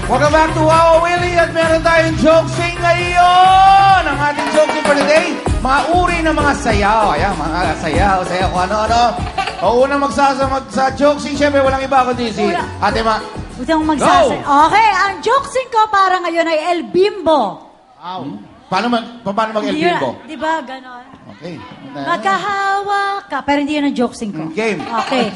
Welcome back to Wow Willie at meron tayong jokesing ngayon. Ang ating jokesing for today, mga uri ng mga sayaw. Ayan, mga sayaw kung ano-ano. O unang magsasamag sa jokesing, syempre walang iba kundi si Ate Ma. Utang magsasay. Okay, ang jokesing ko para ngayon ay El Bimbo. Wow. Paano mag-El Bimbo? Di ba, ganon? Okay. Magkahawa ka. Pero hindi yun ang jokesing ko. Game. Okay.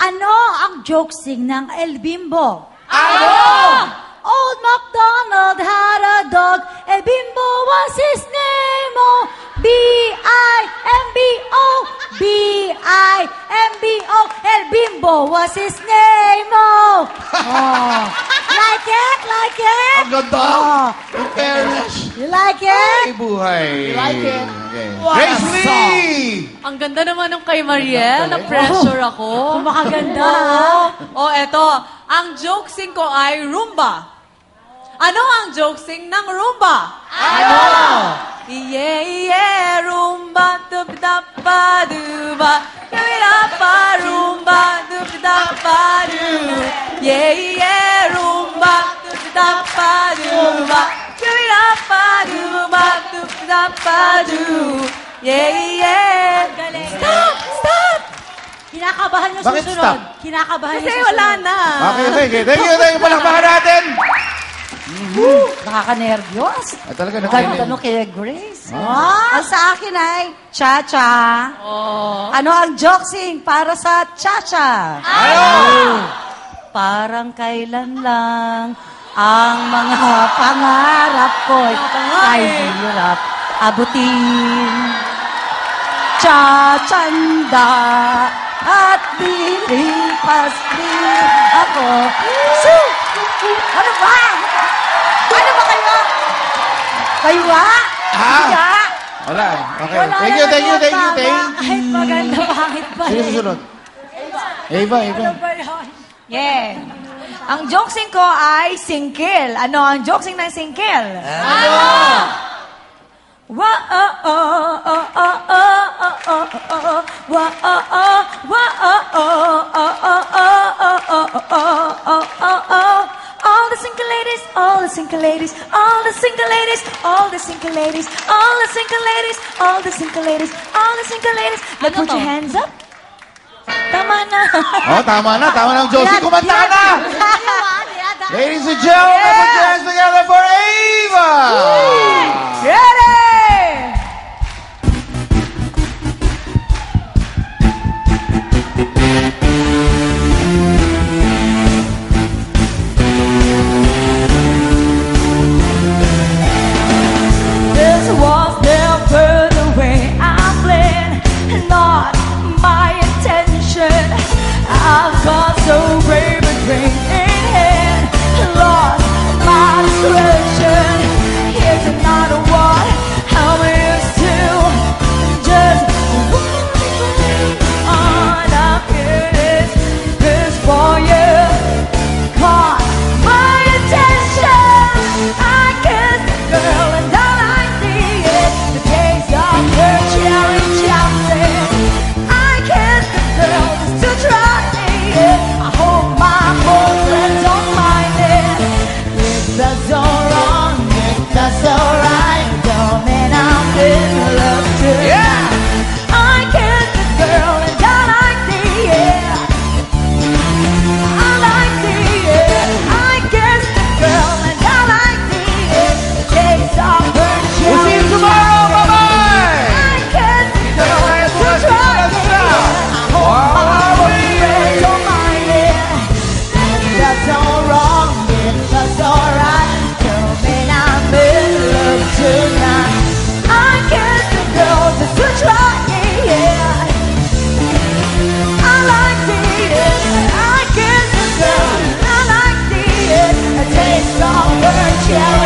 Ano ang jokesing ng El Bimbo? Ano? Old MacDonald had a dog. El Bimbo was his name. Oh, B-I-M-B-O. B-I-M-B-O. El Bimbo was his name. Oh. Like it? Like it? Ang ganda! Oh. In fairness. You like it? Ay, buhay. You like it? Okay. What Grace a Lee! Ang ganda naman ng kay Mariel. Na-pressure ako. Makaganda. Oh, eto. Ang jokesing ko ay Roomba. Ano ang jokesing ng Roomba? Ano? Yeah, Roomba, dub-dap-ba-duba. Dub-dap-ba, Roomba, dub-dap-ba-du. Yeah, Roomba, dub-dap-ba-duba. Dub-dap-ba-duba, dub-dap-ba-du. Yeah. Stop! Stop! Kinakabahan yung Bakit susunod. stop? Kinakabahan Kasi yung susunod. wala na. Okay. Thank you. Palakpakan natin. Nakaka-nervyos. Ay, talaga Ganda no kay Grace. Ah. Ang sa akin ay cha-cha. Ano ang jokesing para sa cha-cha? Parang kailan lang ang mga pangarap ko'y kahirap abutin. Cha-chanda at lilipas din ako. Ano ba? Ano ba kayo? Kayo ba? Kaya? Wala. Okay. Thank you. Kahit maganda, pangit pa Sino rin. susunod? Eva. Ano ba yun? Yeah. Ang jokesing ko ay singkil. Ano ang jokesing ng singkil? All the single ladies, all the single ladies, all the single ladies, all the single ladies, all the single ladies, all the single ladies, all the single ladies. Now put your hands up. Tama na. Oh, tama na ang Josie. Kumanta ka na! Ladies and gentlemen, put your hands together for Eva! Ready? This was never the way I planned, not my intention. I've got so brave and drink in hand, lost my discretion. Here's another one, how we used to just on up here. This for you, caught my attention. I kissed the girl and all I see is the taste of her cherry chocolate. I kissed the girl just to try it. I hope my boyfriend don't mind it. If that's all wrong, if that's alright, don't mean I'm in love too. Yeah. I kissed the girl and I like the air. I like the air. I kissed the girl and I like the air. The taste of her cherry. We'll see you tomorrow. Bye-bye! I kissed the girl just to try it. I hope my boyfriend don't mind it. If that's all wrong, if that's alright, don't mean I'm in love tonight. I kissed the girl just to try it. I like the I kissed the girl, I like the taste of her cherry.